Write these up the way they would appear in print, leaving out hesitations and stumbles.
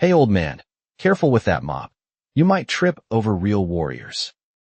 "Hey, old man, careful with that mop. You might trip over real warriors."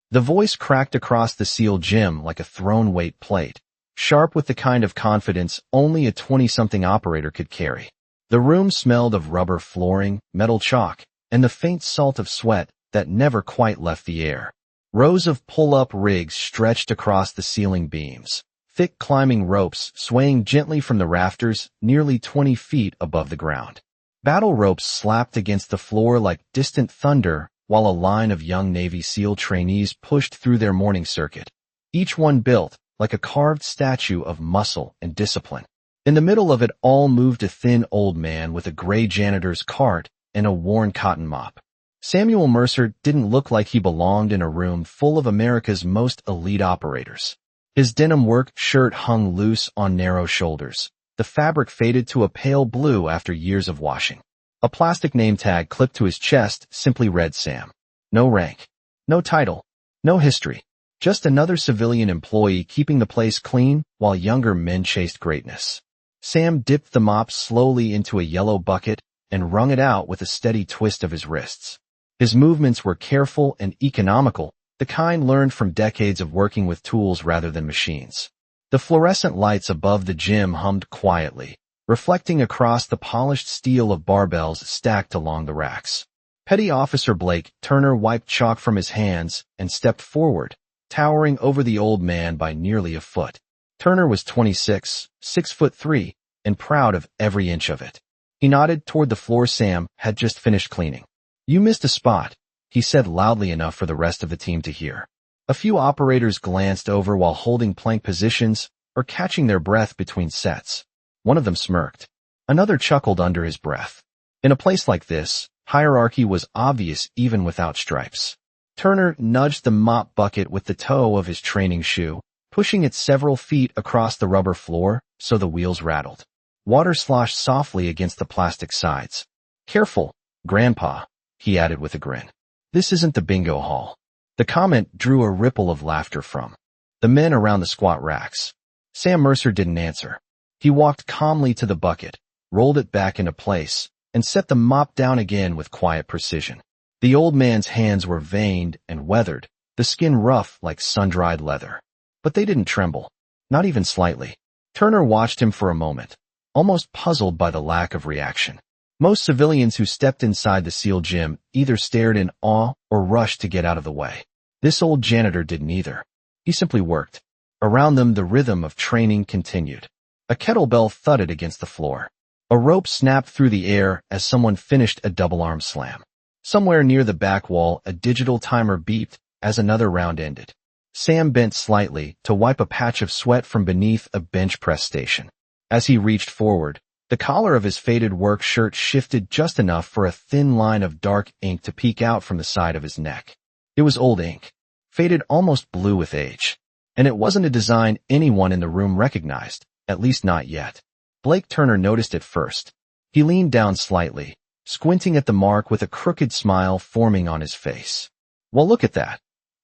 The voice cracked across the sealed gym like a thrown-weight plate, sharp with the kind of confidence only a 20-something operator could carry. The room smelled of rubber flooring, metal chalk, and the faint salt of sweat that never quite left the air. Rows of pull-up rigs stretched across the ceiling beams, thick climbing ropes swaying gently from the rafters nearly 20 feet above the ground. Battle ropes slapped against the floor like distant thunder while a line of young Navy SEAL trainees pushed through their morning circuit, each one built like a carved statue of muscle and discipline. In the middle of it all moved a thin old man with a gray janitor's cart and a worn cotton mop. Samuel Mercer didn't look like he belonged in a room full of America's most elite operators. His denim work shirt hung loose on narrow shoulders, the fabric faded to a pale blue after years of washing. A plastic name tag clipped to his chest simply read Sam. No rank, no title, no history. Just another civilian employee keeping the place clean while younger men chased greatness. Sam dipped the mop slowly into a yellow bucket and wrung it out with a steady twist of his wrists. His movements were careful and economical, the kind learned from decades of working with tools rather than machines. The fluorescent lights above the gym hummed quietly, reflecting across the polished steel of barbells stacked along the racks. Petty Officer Blake Turner wiped chalk from his hands and stepped forward, towering over the old man by nearly a foot. Turner was 26, 6'3", and proud of every inch of it. He nodded toward the floor Sam had just finished cleaning. "You missed a spot," he said loudly enough for the rest of the team to hear. A few operators glanced over while holding plank positions or catching their breath between sets. One of them smirked. Another chuckled under his breath. In a place like this, hierarchy was obvious even without stripes. Turner nudged the mop bucket with the toe of his training shoe, pushing it several feet across the rubber floor so the wheels rattled. Water sloshed softly against the plastic sides. "Careful, Grandpa," he added with a grin. "This isn't the bingo hall." The comment drew a ripple of laughter from the men around the squat racks. Sam Mercer didn't answer. He walked calmly to the bucket, rolled it back into place, and set the mop down again with quiet precision. The old man's hands were veined and weathered, the skin rough like sun-dried leather. But they didn't tremble, not even slightly. Turner watched him for a moment, almost puzzled by the lack of reaction. Most civilians who stepped inside the SEAL gym either stared in awe or rushed to get out of the way. This old janitor didn't either. He simply worked. Around them, the rhythm of training continued. A kettlebell thudded against the floor. A rope snapped through the air as someone finished a double arm slam. Somewhere near the back wall, a digital timer beeped as another round ended. Sam bent slightly to wipe a patch of sweat from beneath a bench press station. As he reached forward, the collar of his faded work shirt shifted just enough for a thin line of dark ink to peek out from the side of his neck. It was old ink, faded almost blue with age. And it wasn't a design anyone in the room recognized, at least not yet. Blake Turner noticed it first. He leaned down slightly, squinting at the mark with a crooked smile forming on his face. "Well, look at that,"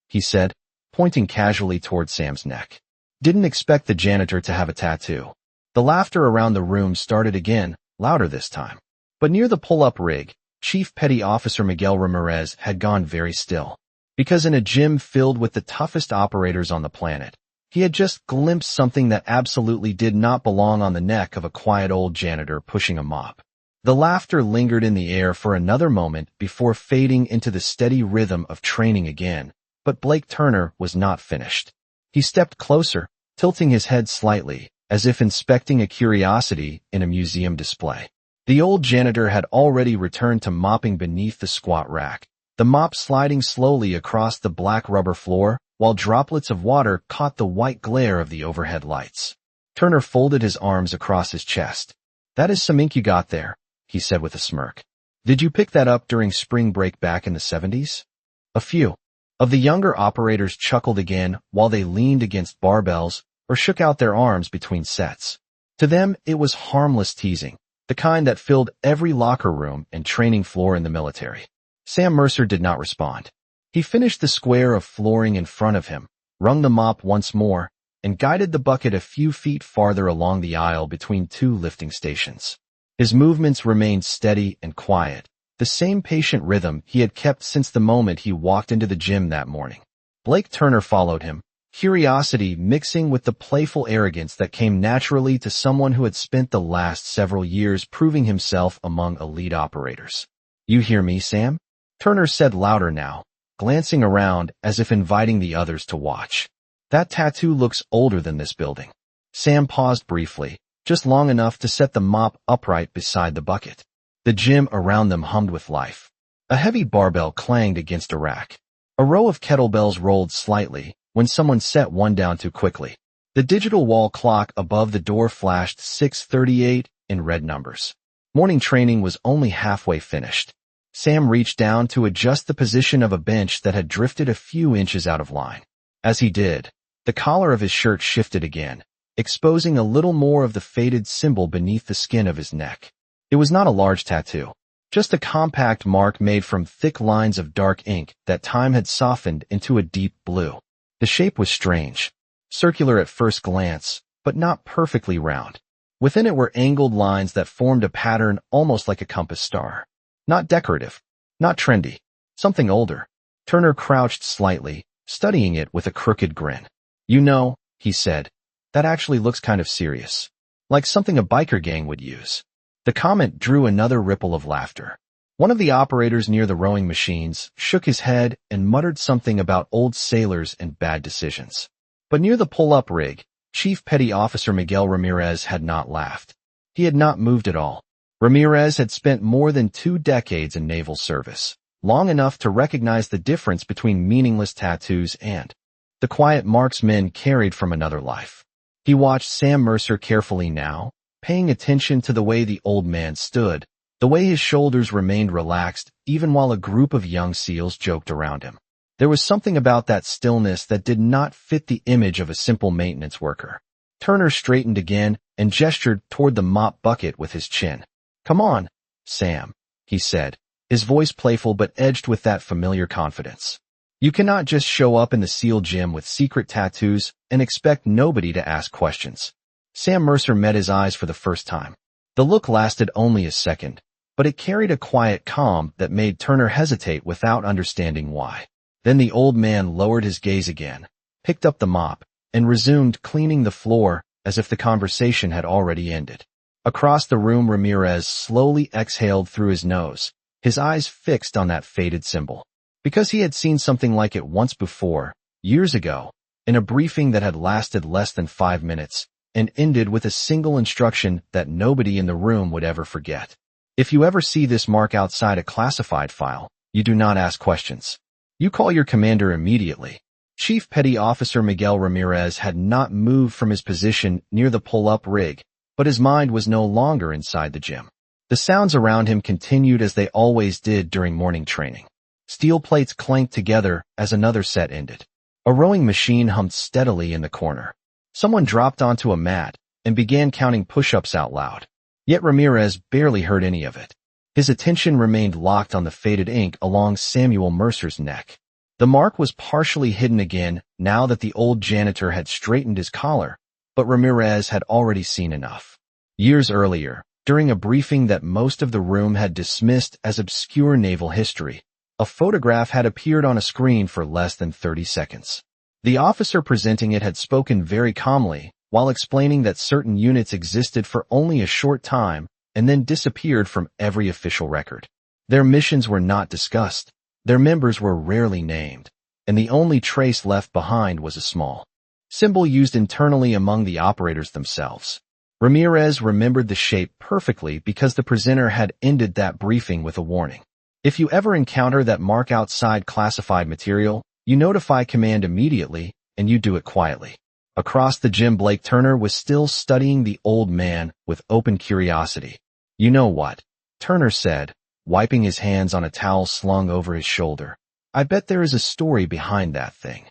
he said, pointing casually toward Sam's neck. "Didn't expect the janitor to have a tattoo." The laughter around the room started again, louder this time. But near the pull-up rig, Chief Petty Officer Miguel Ramirez had gone very still. Because in a gym filled with the toughest operators on the planet, he had just glimpsed something that absolutely did not belong on the neck of a quiet old janitor pushing a mop. The laughter lingered in the air for another moment before fading into the steady rhythm of training again, but Blake Turner was not finished. He stepped closer, tilting his head slightly, as if inspecting a curiosity in a museum display. The old janitor had already returned to mopping beneath the squat rack, the mop sliding slowly across the black rubber floor while droplets of water caught the white glare of the overhead lights. Turner folded his arms across his chest. "That is some ink you got there," he said with a smirk. "Did you pick that up during spring break back in the 70s? A few of the younger operators chuckled again while they leaned against barbells or shook out their arms between sets. To them, it was harmless teasing, the kind that filled every locker room and training floor in the military. Sam Mercer did not respond. He finished the square of flooring in front of him, wrung the mop once more, and guided the bucket a few feet farther along the aisle between two lifting stations. His movements remained steady and quiet, the the same patient rhythm he had kept since the moment he walked into the gym that morning. Blake Turner followed him, curiosity mixing with the playful arrogance that came naturally to someone who had spent the last several years proving himself among elite operators. "You hear me, Sam?" Turner said louder now, glancing around as if inviting the others to watch. "That tattoo looks older than this building." Sam paused briefly, just long enough to set the mop upright beside the bucket. The gym around them hummed with life. A heavy barbell clanged against a rack. A row of kettlebells rolled slightly when someone set one down too quickly. The digital wall clock above the door flashed 6:38 in red numbers. Morning training was only halfway finished. Sam reached down to adjust the position of a bench that had drifted a few inches out of line. As he did, the collar of his shirt shifted again, exposing a little more of the faded symbol beneath the skin of his neck. It was not a large tattoo, just a compact mark made from thick lines of dark ink that time had softened into a deep blue. The shape was strange, circular at first glance, but not perfectly round. Within it were angled lines that formed a pattern almost like a compass star. Not decorative, not trendy, something older. Turner crouched slightly, studying it with a crooked grin. "You know," he said, "that actually looks kind of serious. Like something a biker gang would use." The comment drew another ripple of laughter. One of the operators near the rowing machines shook his head and muttered something about old sailors and bad decisions. But near the pull-up rig, Chief Petty Officer Miguel Ramirez had not laughed. He had not moved at all. Ramirez had spent more than 2 decades in naval service, long enough to recognize the difference between meaningless tattoos and the quiet marks men carried from another life. He watched Sam Mercer carefully now, paying attention to the way the old man stood, the way his shoulders remained relaxed even while a group of young SEALs joked around him. There was something about that stillness that did not fit the image of a simple maintenance worker. Turner straightened again and gestured toward the mop bucket with his chin. "Come on, Sam," he said, his voice playful but edged with that familiar confidence. "You cannot just show up in the SEAL gym with secret tattoos and expect nobody to ask questions." Sam Mercer met his eyes for the first time. The look lasted only a second, but it carried a quiet calm that made Turner hesitate without understanding why. Then the old man lowered his gaze again, picked up the mop, and resumed cleaning the floor as if the conversation had already ended. Across the room, Ramirez slowly exhaled through his nose, his eyes fixed on that faded symbol. Because he had seen something like it once before, years ago, in a briefing that had lasted less than 5 minutes, and ended with a single instruction that nobody in the room would ever forget. "If you ever see this mark outside a classified file, you do not ask questions. You call your commander immediately." Chief Petty Officer Miguel Ramirez had not moved from his position near the pull-up rig, but his mind was no longer inside the gym. The sounds around him continued as they always did during morning training. Steel plates clanked together as another set ended. A rowing machine hummed steadily in the corner. Someone dropped onto a mat and began counting push-ups out loud. Yet Ramirez barely heard any of it. His attention remained locked on the faded ink along Samuel Mercer's neck. The mark was partially hidden again now that the old janitor had straightened his collar, but Ramirez had already seen enough. Years earlier, during a briefing that most of the room had dismissed as obscure naval history, a photograph had appeared on a screen for less than 30 seconds. The officer presenting it had spoken very calmly, while explaining that certain units existed for only a short time and then disappeared from every official record. Their missions were not discussed, their members were rarely named, and the only trace left behind was a small symbol used internally among the operators themselves. Ramirez remembered the shape perfectly because the presenter had ended that briefing with a warning. "If you ever encounter that mark outside classified material, you notify command immediately, and you do it quietly." Across the gym, Blake Turner was still studying the old man with open curiosity. "You know what?" Turner said, wiping his hands on a towel slung over his shoulder. "I bet there is a story behind that thing."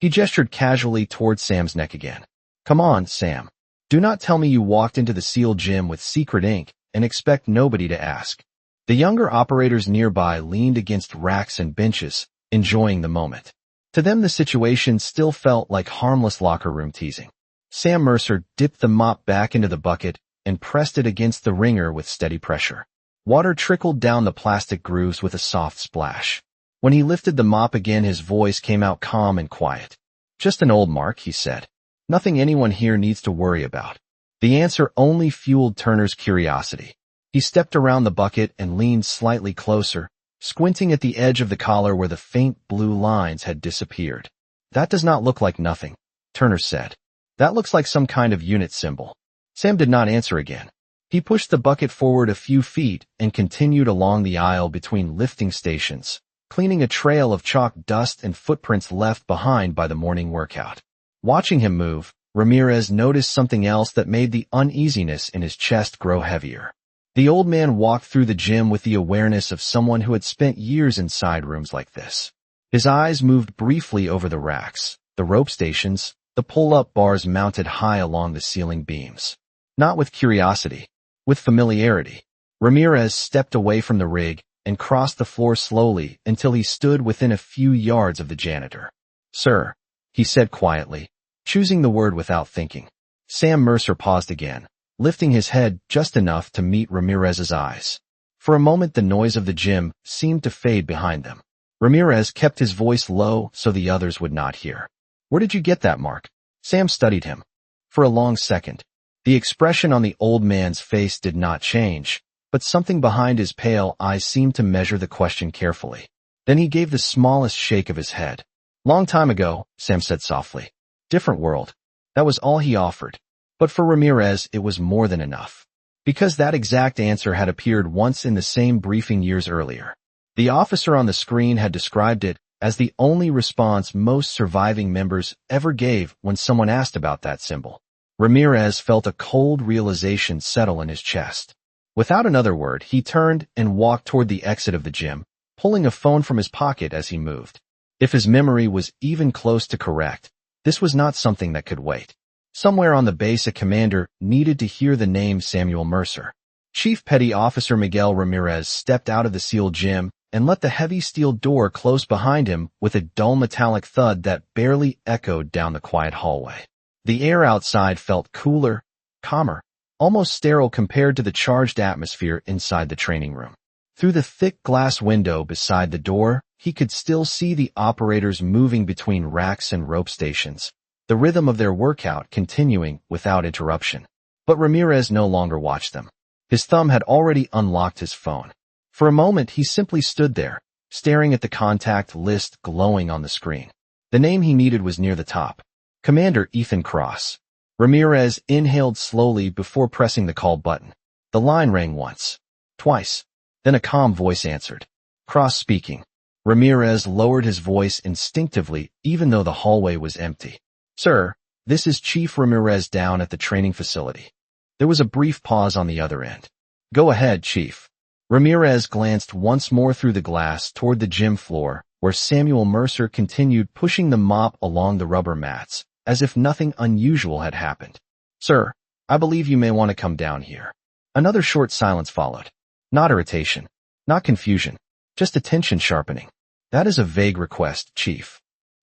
He gestured casually toward Sam's neck again. "Come on, Sam. Do not tell me you walked into the SEAL gym with secret ink and expect nobody to ask." The younger operators nearby leaned against racks and benches, enjoying the moment. To them, the situation still felt like harmless locker room teasing. Sam Mercer dipped the mop back into the bucket and pressed it against the wringer with steady pressure. Water trickled down the plastic grooves with a soft splash. When he lifted the mop again, his voice came out calm and quiet. "Just an old mark," he said. "Nothing anyone here needs to worry about." The answer only fueled Turner's curiosity. He stepped around the bucket and leaned slightly closer, squinting at the edge of the collar where the faint blue lines had disappeared. "That does not look like nothing," Turner said. "That looks like some kind of unit symbol." Sam did not answer again. He pushed the bucket forward a few feet and continued along the aisle between lifting stations, cleaning a trail of chalk dust and footprints left behind by the morning workout. Watching him move, Ramirez noticed something else that made the uneasiness in his chest grow heavier. The old man walked through the gym with the awareness of someone who had spent years inside rooms like this. His eyes moved briefly over the racks, the rope stations, the pull-up bars mounted high along the ceiling beams. Not with curiosity, with familiarity. Ramirez stepped away from the rig and crossed the floor slowly until he stood within a few yards of the janitor. "Sir," he said quietly, choosing the word without thinking. Sam Mercer paused again, lifting his head just enough to meet Ramirez's eyes. For a moment the noise of the gym seemed to fade behind them. Ramirez kept his voice low so the others would not hear. "Where did you get that mark?" Sam studied him. For a long second, the expression on the old man's face did not change, but something behind his pale eyes seemed to measure the question carefully. Then he gave the smallest shake of his head. "Long time ago," Sam said softly. "Different world." That was all he offered. But for Ramirez, it was more than enough. Because that exact answer had appeared once in the same briefing years earlier. The officer on the screen had described it as the only response most surviving members ever gave when someone asked about that symbol. Ramirez felt a cold realization settle in his chest. Without another word, he turned and walked toward the exit of the gym, pulling a phone from his pocket as he moved. If his memory was even close to correct, this was not something that could wait. Somewhere on the base, a commander needed to hear the name Samuel Mercer. Chief Petty Officer Miguel Ramirez stepped out of the sealed gym and let the heavy steel door close behind him with a dull metallic thud that barely echoed down the quiet hallway. The air outside felt cooler, calmer, almost sterile compared to the charged atmosphere inside the training room. Through the thick glass window beside the door, he could still see the operators moving between racks and rope stations, the rhythm of their workout continuing without interruption. But Ramirez no longer watched them. His thumb had already unlocked his phone. For a moment, he simply stood there, staring at the contact list glowing on the screen. The name he needed was near the top. Commander Ethan Cross. Ramirez inhaled slowly before pressing the call button. The line rang once, twice. Then a calm voice answered. Cross speaking. Ramirez lowered his voice instinctively, even though the hallway was empty. "Sir, this is Chief Ramirez down at the training facility." There was a brief pause on the other end. "Go ahead, Chief." Ramirez glanced once more through the glass toward the gym floor, where Samuel Mercer continued pushing the mop along the rubber mats, as if nothing unusual had happened. "Sir, I believe you may want to come down here." Another short silence followed. Not irritation, not confusion, just attention sharpening. "That is a vague request, Chief."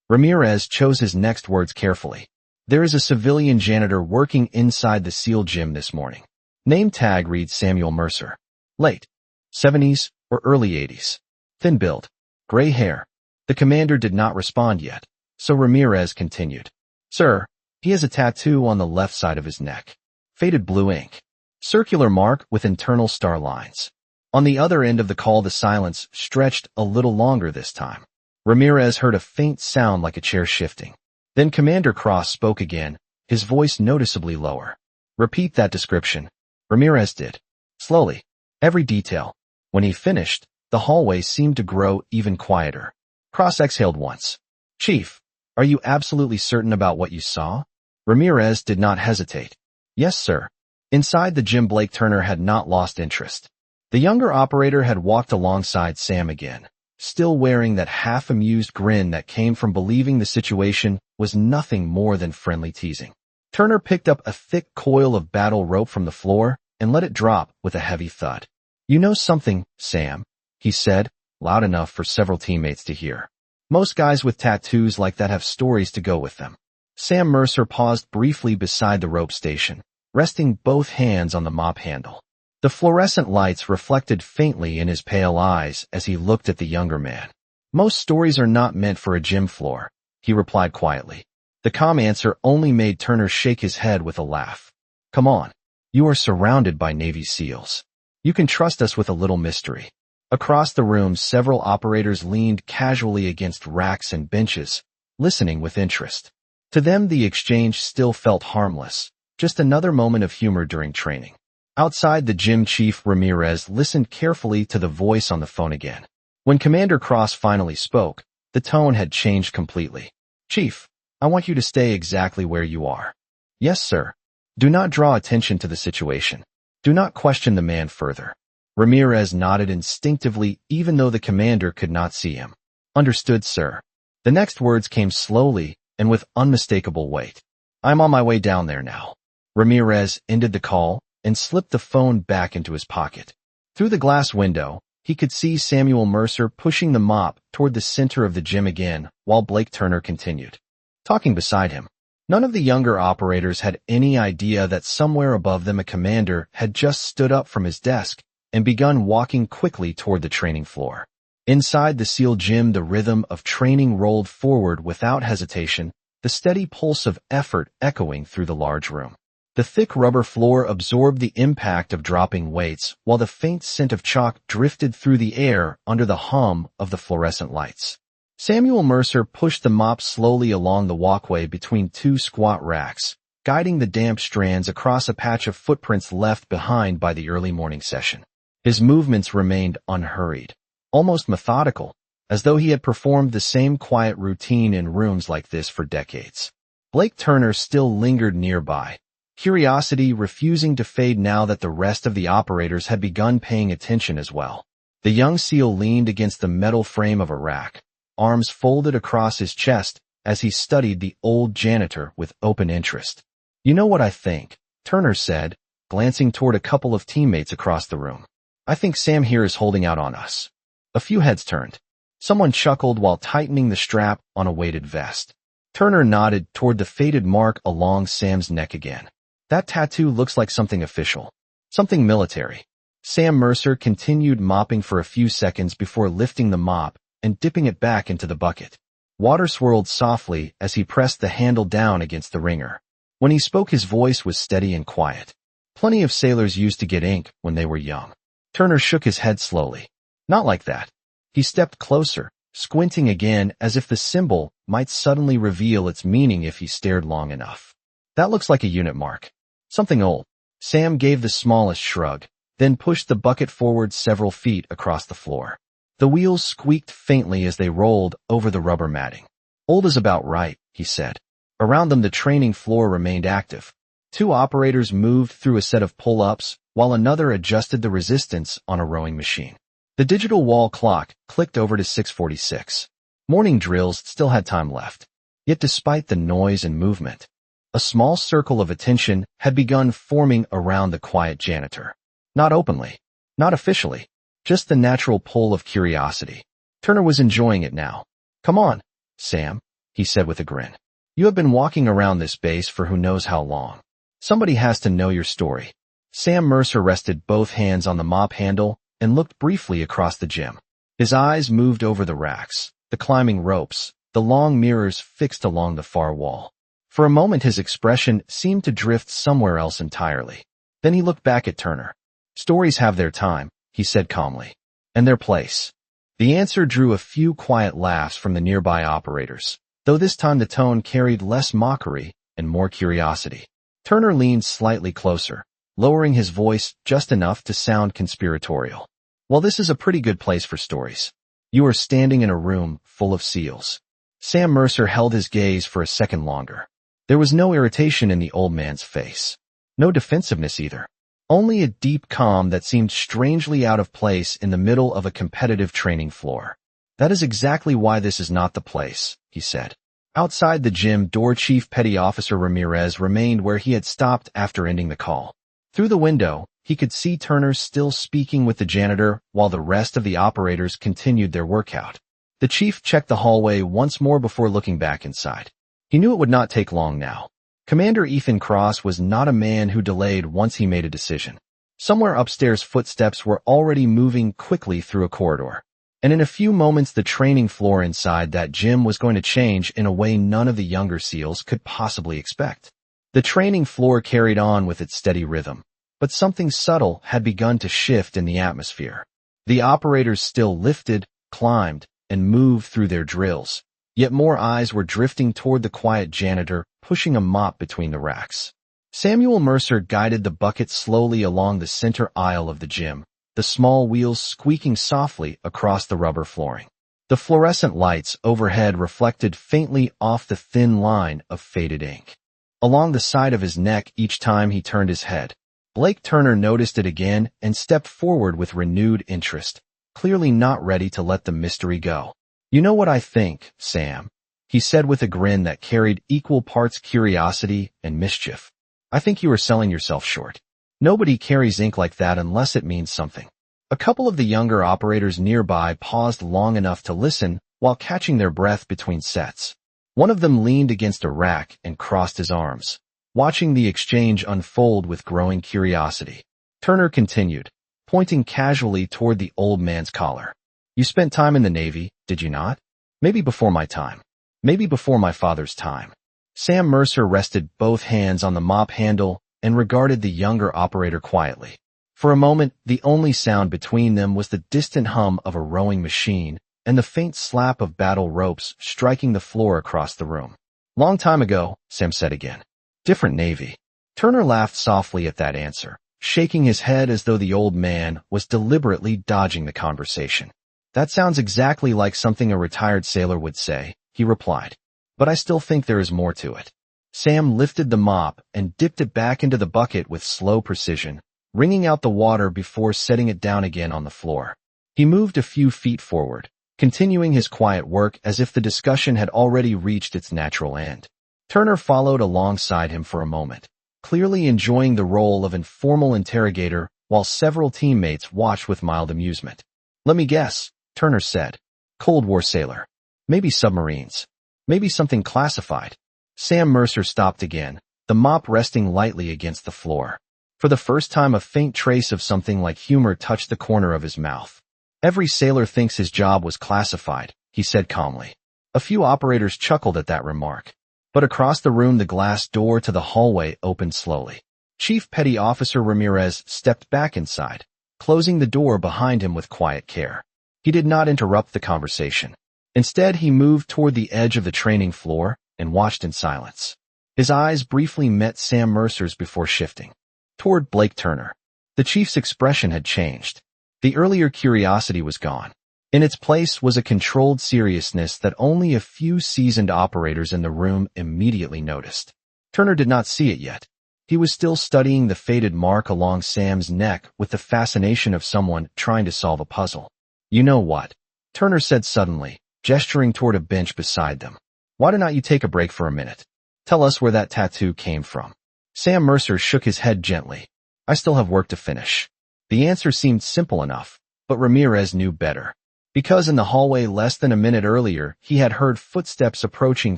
Ramirez chose his next words carefully. "There is a civilian janitor working inside the SEAL gym this morning. Name tag reads Samuel Mercer. Late 70s or early 80s. Thin build. Gray hair." The commander did not respond yet, so Ramirez continued. "Sir, he has a tattoo on the left side of his neck. Faded blue ink. Circular mark with internal star lines." On the other end of the call, the silence stretched a little longer this time. Ramirez heard a faint sound like a chair shifting. Then Commander Cross spoke again, his voice noticeably lower. "Repeat that description." Ramirez did. Slowly. Every detail. When he finished, the hallway seemed to grow even quieter. Cross exhaled once. "Chief, are you absolutely certain about what you saw?" Ramirez did not hesitate. "Yes, sir." Inside the gym, Blake Turner had not lost interest. The younger operator had walked alongside Sam again, still wearing that half-amused grin that came from believing the situation was nothing more than friendly teasing. Turner picked up a thick coil of battle rope from the floor and let it drop with a heavy thud. "You know something, Sam," he said, loud enough for several teammates to hear. "Most guys with tattoos like that have stories to go with them." Sam Mercer paused briefly beside the rope station, resting both hands on the mop handle. The fluorescent lights reflected faintly in his pale eyes as he looked at the younger man. Most stories are not meant for a gym floor, he replied quietly. The calm answer only made Turner shake his head with a laugh. Come on. You are surrounded by Navy SEALs. You can trust us with a little mystery. Across the room, several operators leaned casually against racks and benches, listening with interest. To them, the exchange still felt harmless, just another moment of humor during training. Outside, the gym chief Ramirez listened carefully to the voice on the phone again. When Commander Cross finally spoke, the tone had changed completely. Chief, I want you to stay exactly where you are. Yes, sir. Do not draw attention to the situation. Do not question the man further. Ramirez nodded instinctively even though the commander could not see him. Understood, sir. The next words came slowly and with unmistakable weight. I'm on my way down there now. Ramirez ended the call and slipped the phone back into his pocket. Through the glass window, he could see Samuel Mercer pushing the mop toward the center of the gym again while Blake Turner continued talking beside him. None of the younger operators had any idea that somewhere above them a commander had just stood up from his desk and begun walking quickly toward the training floor. Inside the SEAL gym, the rhythm of training rolled forward without hesitation, the steady pulse of effort echoing through the large room. The thick rubber floor absorbed the impact of dropping weights, while the faint scent of chalk drifted through the air under the hum of the fluorescent lights. Samuel Mercer pushed the mop slowly along the walkway between two squat racks, guiding the damp strands across a patch of footprints left behind by the early morning session. His movements remained unhurried, almost methodical, as though he had performed the same quiet routine in rooms like this for decades. Blake Turner still lingered nearby, curiosity refusing to fade now that the rest of the operators had begun paying attention as well. The young SEAL leaned against the metal frame of a rack, arms folded across his chest as he studied the old janitor with open interest. You know what I think, Turner said, glancing toward a couple of teammates across the room. I think Sam here is holding out on us. A few heads turned. Someone chuckled while tightening the strap on a weighted vest. Turner nodded toward the faded mark along Sam's neck again. That tattoo looks like something official. Something military. Sam Mercer continued mopping for a few seconds before lifting the mop and dipping it back into the bucket. Water swirled softly as he pressed the handle down against the wringer. When he spoke, his voice was steady and quiet. Plenty of sailors used to get ink when they were young. Turner shook his head slowly. Not like that. He stepped closer, squinting again as if the symbol might suddenly reveal its meaning if he stared long enough. That looks like a unit mark. Something old. Sam gave the smallest shrug, then pushed the bucket forward several feet across the floor. The wheels squeaked faintly as they rolled over the rubber matting. Old is about right, he said. Around them the training floor remained active. Two operators moved through a set of pull-ups, while another adjusted the resistance on a rowing machine. The digital wall clock clicked over to 6:46. Morning drills still had time left. Yet despite the noise and movement, a small circle of attention had begun forming around the quiet janitor. Not openly, not officially, just the natural pull of curiosity. Turner was enjoying it now. Come on, Sam, he said with a grin. You have been walking around this base for who knows how long. Somebody has to know your story. Sam Mercer rested both hands on the mop handle and looked briefly across the gym. His eyes moved over the racks, the climbing ropes, the long mirrors fixed along the far wall. For a moment his expression seemed to drift somewhere else entirely. Then he looked back at Turner. Stories have their time, he said calmly. And their place. The answer drew a few quiet laughs from the nearby operators, though this time the tone carried less mockery and more curiosity. Turner leaned slightly closer, lowering his voice just enough to sound conspiratorial. Well, this is a pretty good place for stories. You are standing in a room full of SEALs. Sam Mercer held his gaze for a second longer. There was no irritation in the old man's face. No defensiveness either. Only a deep calm that seemed strangely out of place in the middle of a competitive training floor. That is exactly why this is not the place, he said. Outside the gym door, Chief Petty Officer Ramirez remained where he had stopped after ending the call. Through the window, he could see Turner still speaking with the janitor while the rest of the operators continued their workout. The chief checked the hallway once more before looking back inside. He knew it would not take long now. Commander Ethan Cross was not a man who delayed once he made a decision. Somewhere upstairs, footsteps were already moving quickly through a corridor. And in a few moments, the training floor inside that gym was going to change in a way none of the younger SEALs could possibly expect. The training floor carried on with its steady rhythm, but something subtle had begun to shift in the atmosphere. The operators still lifted, climbed, and moved through their drills, yet more eyes were drifting toward the quiet janitor pushing a mop between the racks. Samuel Mercer guided the bucket slowly along the center aisle of the gym, the small wheels squeaking softly across the rubber flooring. The fluorescent lights overhead reflected faintly off the thin line of faded ink along the side of his neck each time he turned his head. Blake Turner noticed it again and stepped forward with renewed interest, clearly not ready to let the mystery go. "You know what I think, Sam," he said with a grin that carried equal parts curiosity and mischief. "I think you are selling yourself short. Nobody carries ink like that unless it means something." A couple of the younger operators nearby paused long enough to listen while catching their breath between sets. One of them leaned against a rack and crossed his arms, watching the exchange unfold with growing curiosity. Turner continued, pointing casually toward the old man's collar. "You spent time in the Navy, did you not? Maybe before my time. Maybe before my father's time." Sam Mercer rested both hands on the mop handle and regarded the younger operator quietly. For a moment, the only sound between them was the distant hum of a rowing machine and the faint slap of battle ropes striking the floor across the room. "Long time ago," Sam said again. "Different Navy." Turner laughed softly at that answer, shaking his head as though the old man was deliberately dodging the conversation. "That sounds exactly like something a retired sailor would say," he replied. "But I still think there is more to it." Sam lifted the mop and dipped it back into the bucket with slow precision, wringing out the water before setting it down again on the floor. He moved a few feet forward, continuing his quiet work as if the discussion had already reached its natural end. Turner followed alongside him for a moment, clearly enjoying the role of informal interrogator while several teammates watched with mild amusement. "Let me guess," Turner said. "Cold War sailor. Maybe submarines. Maybe something classified." Sam Mercer stopped again, the mop resting lightly against the floor. For the first time, a faint trace of something like humor touched the corner of his mouth. "Every sailor thinks his job was classified," he said calmly. A few operators chuckled at that remark. But across the room, the glass door to the hallway opened slowly. Chief Petty Officer Ramirez stepped back inside, closing the door behind him with quiet care. He did not interrupt the conversation. Instead, he moved toward the edge of the training floor and watched in silence. His eyes briefly met Sam Mercer's before shifting toward Blake Turner. The chief's expression had changed. The earlier curiosity was gone. In its place was a controlled seriousness that only a few seasoned operators in the room immediately noticed. Turner did not see it yet. He was still studying the faded mark along Sam's neck with the fascination of someone trying to solve a puzzle. "You know what?" Turner said suddenly, gesturing toward a bench beside them. "Why don't you take a break for a minute? Tell us where that tattoo came from." Sam Mercer shook his head gently. "I still have work to finish." The answer seemed simple enough, but Ramirez knew better. Because in the hallway less than a minute earlier, he had heard footsteps approaching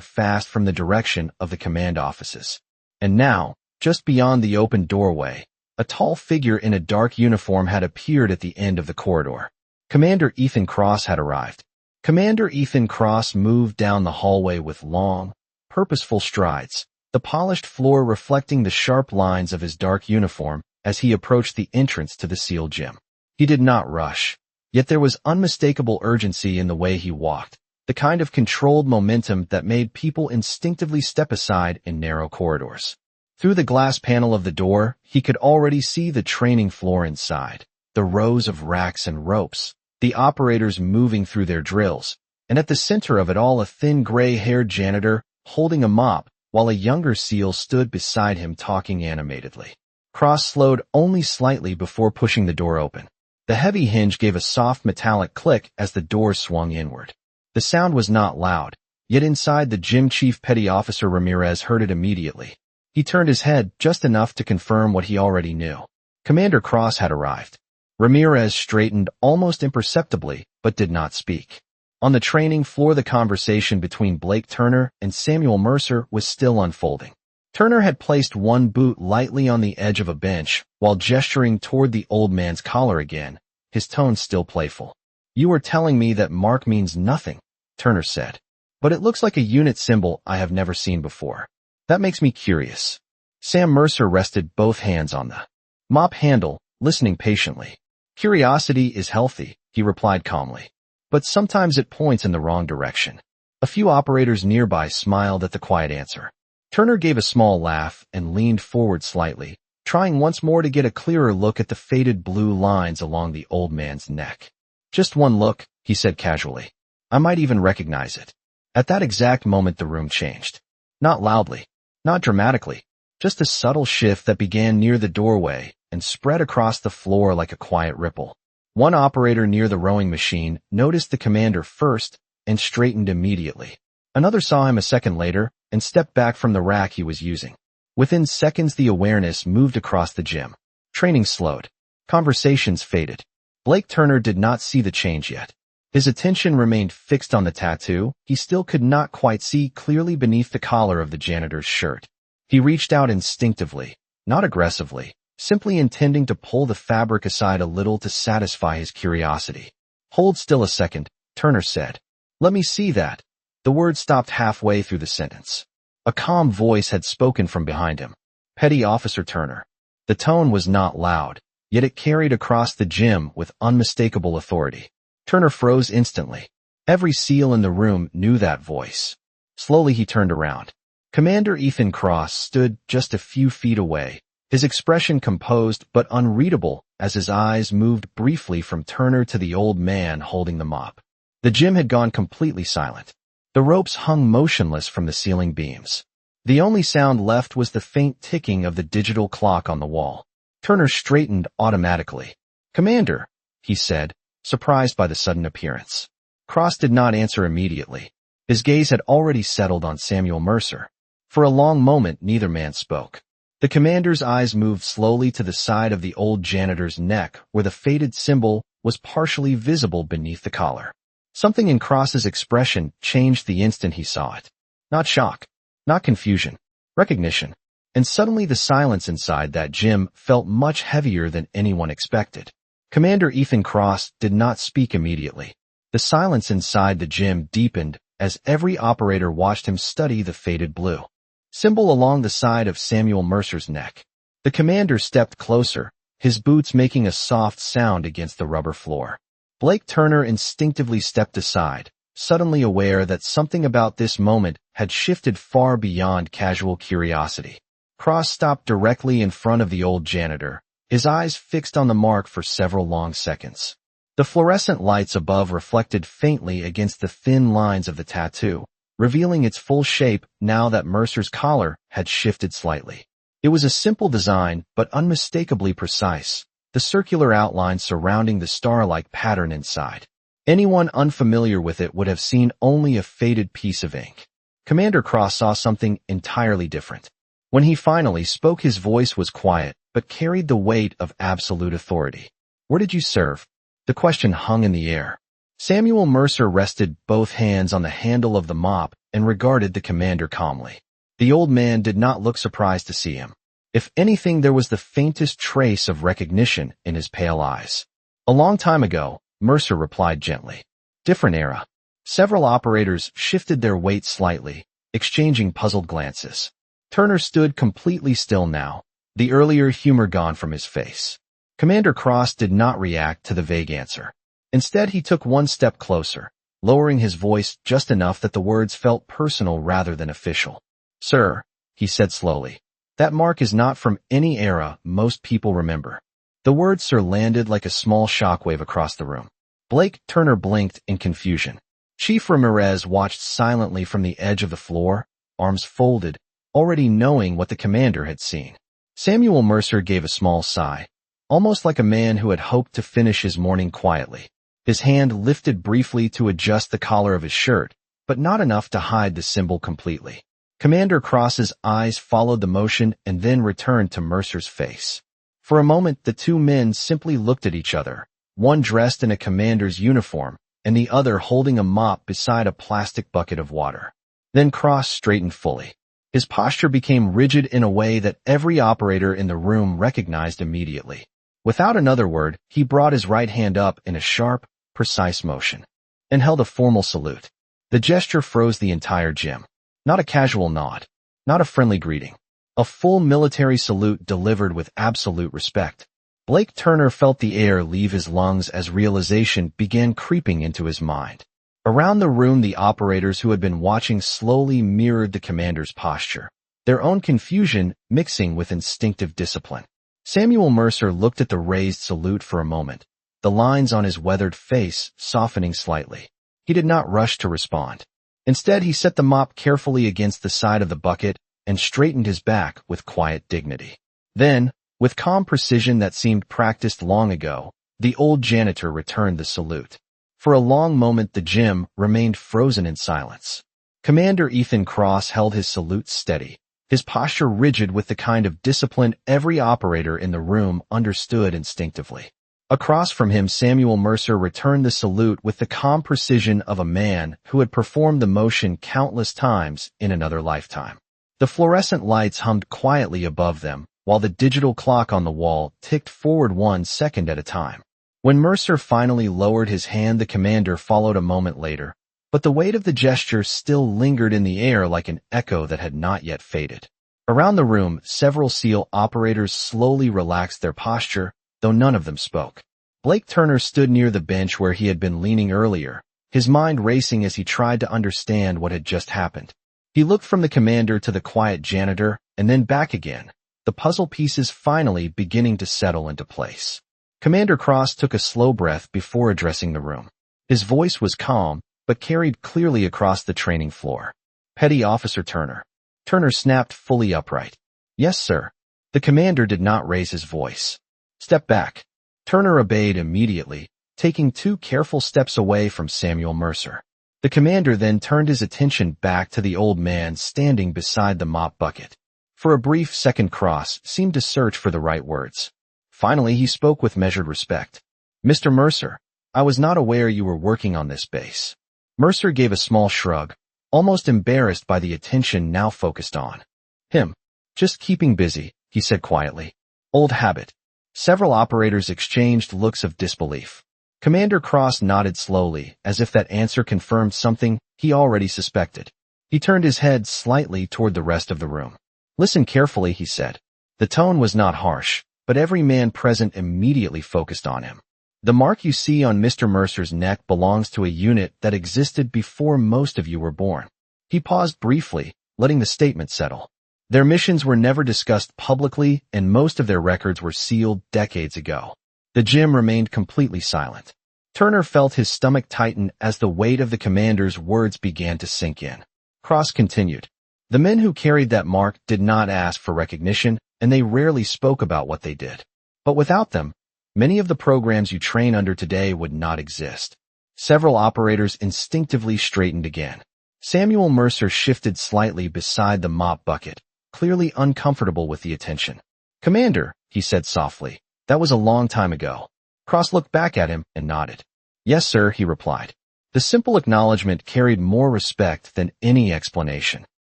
fast from the direction of the command offices. And now, just beyond the open doorway, a tall figure in a dark uniform had appeared at the end of the corridor. Commander Ethan Cross had arrived. Commander Ethan Cross moved down the hallway with long, purposeful strides, the polished floor reflecting the sharp lines of his dark uniform as he approached the entrance to the SEAL gym. He did not rush, yet there was unmistakable urgency in the way he walked, the kind of controlled momentum that made people instinctively step aside in narrow corridors. Through the glass panel of the door, he could already see the training floor inside, the rows of racks and ropes, the operators moving through their drills, and at the center of it all a thin gray-haired janitor holding a mop while a younger SEAL stood beside him talking animatedly. Cross slowed only slightly before pushing the door open. The heavy hinge gave a soft metallic click as the door swung inward. The sound was not loud, yet inside the gym Chief Petty Officer Ramirez heard it immediately. He turned his head just enough to confirm what he already knew. Commander Cross had arrived. Ramirez straightened almost imperceptibly, but did not speak. On the training floor, the conversation between Blake Turner and Samuel Mercer was still unfolding. Turner had placed one boot lightly on the edge of a bench while gesturing toward the old man's collar again, his tone still playful. "You are telling me that mark means nothing," Turner said. "But it looks like a unit symbol I have never seen before. That makes me curious." Sam Mercer rested both hands on the mop handle, listening patiently. "Curiosity is healthy," he replied calmly. "But sometimes it points in the wrong direction." A few operators nearby smiled at the quiet answer. Turner gave a small laugh and leaned forward slightly, trying once more to get a clearer look at the faded blue lines along the old man's neck. "Just one look," he said casually. "I might even recognize it." At that exact moment the room changed. Not loudly, not dramatically, just a subtle shift that began near the doorway and spread across the floor like a quiet ripple. One operator near the rowing machine noticed the commander first and straightened immediately. Another saw him a second later and stepped back from the rack he was using. Within seconds the awareness moved across the gym. Training slowed. Conversations faded. Blake Turner did not see the change yet. His attention remained fixed on the tattoo. He still could not quite see clearly beneath the collar of the janitor's shirt. He reached out instinctively, not aggressively, simply intending to pull the fabric aside a little to satisfy his curiosity. "Hold still a second," Turner said. "Let me see that." The word stopped halfway through the sentence. A calm voice had spoken from behind him. "Petty Officer Turner." The tone was not loud, yet it carried across the gym with unmistakable authority. Turner froze instantly. Every SEAL in the room knew that voice. Slowly he turned around. Commander Ethan Cross stood just a few feet away, his expression composed but unreadable as his eyes moved briefly from Turner to the old man holding the mop. The gym had gone completely silent. The ropes hung motionless from the ceiling beams. The only sound left was the faint ticking of the digital clock on the wall. Turner straightened automatically. "Commander," he said, surprised by the sudden appearance. Cross did not answer immediately. His gaze had already settled on Samuel Mercer. For a long moment neither man spoke. The commander's eyes moved slowly to the side of the old janitor's neck where the faded symbol was partially visible beneath the collar. Something in Cross's expression changed the instant he saw it. Not shock, not confusion, recognition. And suddenly the silence inside that gym felt much heavier than anyone expected. Commander Ethan Cross did not speak immediately. The silence inside the gym deepened as every operator watched him study the faded blue symbol along the side of Samuel Mercer's neck. The commander stepped closer, his boots making a soft sound against the rubber floor. Blake Turner instinctively stepped aside, suddenly aware that something about this moment had shifted far beyond casual curiosity. Cross stopped directly in front of the old janitor, his eyes fixed on the mark for several long seconds. The fluorescent lights above reflected faintly against the thin lines of the tattoo, revealing its full shape now that Mercer's collar had shifted slightly. It was a simple design, but unmistakably precise, the circular outline surrounding the star-like pattern inside. Anyone unfamiliar with it would have seen only a faded piece of ink. Commander Cross saw something entirely different. When he finally spoke, his voice was quiet, but carried the weight of absolute authority. "Where did you serve?" The question hung in the air. Samuel Mercer rested both hands on the handle of the mop and regarded the commander calmly. The old man did not look surprised to see him. If anything, there was the faintest trace of recognition in his pale eyes. "A long time ago," Mercer replied gently. "Different era." Several operators shifted their weight slightly, exchanging puzzled glances. Turner stood completely still now, the earlier humor gone from his face. Commander Cross did not react to the vague answer. Instead, he took one step closer, lowering his voice just enough that the words felt personal rather than official. "Sir," he said slowly, "that mark is not from any era most people remember." The word "sir" landed like a small shockwave across the room. Blake Turner blinked in confusion. Chief Ramirez watched silently from the edge of the floor, arms folded, already knowing what the commander had seen. Samuel Mercer gave a small sigh, almost like a man who had hoped to finish his morning quietly. His hand lifted briefly to adjust the collar of his shirt, but not enough to hide the symbol completely. Commander Cross's eyes followed the motion and then returned to Mercer's face. For a moment, the two men simply looked at each other, one dressed in a commander's uniform and the other holding a mop beside a plastic bucket of water. Then Cross straightened fully. His posture became rigid in a way that every operator in the room recognized immediately. Without another word, he brought his right hand up in a sharp, precise motion and held a formal salute. The gesture froze the entire gym. Not a casual nod, not a friendly greeting. A full military salute delivered with absolute respect. Blake Turner felt the air leave his lungs as realization began creeping into his mind. Around the room, the operators who had been watching slowly mirrored the commander's posture, their own confusion mixing with instinctive discipline. Samuel Mercer looked at the raised salute for a moment, the lines on his weathered face softening slightly. He did not rush to respond. Instead, he set the mop carefully against the side of the bucket and straightened his back with quiet dignity. Then, with calm precision that seemed practiced long ago, the old janitor returned the salute. For a long moment, the gym remained frozen in silence. Commander Ethan Cross held his salute steady, his posture rigid with the kind of discipline every operator in the room understood instinctively. Across from him, Samuel Mercer returned the salute with the calm precision of a man who had performed the motion countless times in another lifetime. The fluorescent lights hummed quietly above them, while the digital clock on the wall ticked forward 1 second at a time. When Mercer finally lowered his hand, the commander followed a moment later, but the weight of the gesture still lingered in the air like an echo that had not yet faded. Around the room, several SEAL operators slowly relaxed their posture, though none of them spoke. Blake Turner stood near the bench where he had been leaning earlier, his mind racing as he tried to understand what had just happened. He looked from the commander to the quiet janitor, and then back again, the puzzle pieces finally beginning to settle into place. Commander Cross took a slow breath before addressing the room. His voice was calm, but carried clearly across the training floor. "Petty Officer Turner." Turner snapped fully upright. "Yes, sir." The commander did not raise his voice. "Step back." Turner obeyed immediately, taking 2 careful steps away from Samuel Mercer. The commander then turned his attention back to the old man standing beside the mop bucket. For a brief second, Cross seemed to search for the right words. Finally, he spoke with measured respect. "Mr. Mercer, I was not aware you were working on this base." Mercer gave a small shrug, almost embarrassed by the attention now focused on him. "Just keeping busy," he said quietly. "Old habit." Several operators exchanged looks of disbelief. Commander Cross nodded slowly, as if that answer confirmed something he already suspected. He turned his head slightly toward the rest of the room. "Listen carefully," he said. The tone was not harsh, but every man present immediately focused on him. "The mark you see on Mr. Mercer's neck belongs to a unit that existed before most of you were born." He paused briefly, letting the statement settle. Their missions were never discussed publicly, and most of their records were sealed decades ago. The gym remained completely silent. Turner felt his stomach tighten as the weight of the commander's words began to sink in. Cross continued. "The men who carried that mark did not ask for recognition, and they rarely spoke about what they did. But without them, many of the programs you train under today would not exist." Several operators instinctively straightened again. Samuel Mercer shifted slightly beside the mop bucket, clearly uncomfortable with the attention. "Commander," he said softly, "that was a long time ago." Cross looked back at him and nodded. "Yes, sir," he replied. The simple acknowledgment carried more respect than any explanation.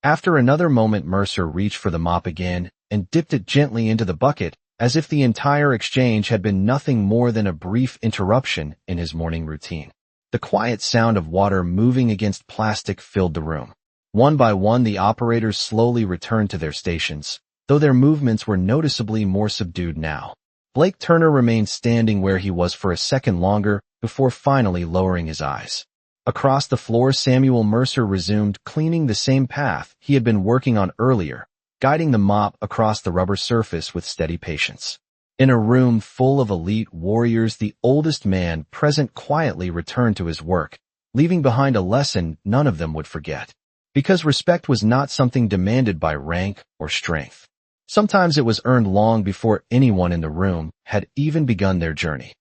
After another moment, Mercer reached for the mop again and dipped it gently into the bucket, as if the entire exchange had been nothing more than a brief interruption in his morning routine. The quiet sound of water moving against plastic filled the room. One by one, the operators slowly returned to their stations, though their movements were noticeably more subdued now. Blake Turner remained standing where he was for a second longer before finally lowering his eyes. Across the floor, Samuel Mercer resumed cleaning the same path he had been working on earlier, guiding the mop across the rubber surface with steady patience. In a room full of elite warriors, the oldest man present quietly returned to his work, leaving behind a lesson none of them would forget. Because respect was not something demanded by rank or strength. Sometimes it was earned long before anyone in the room had even begun their journey.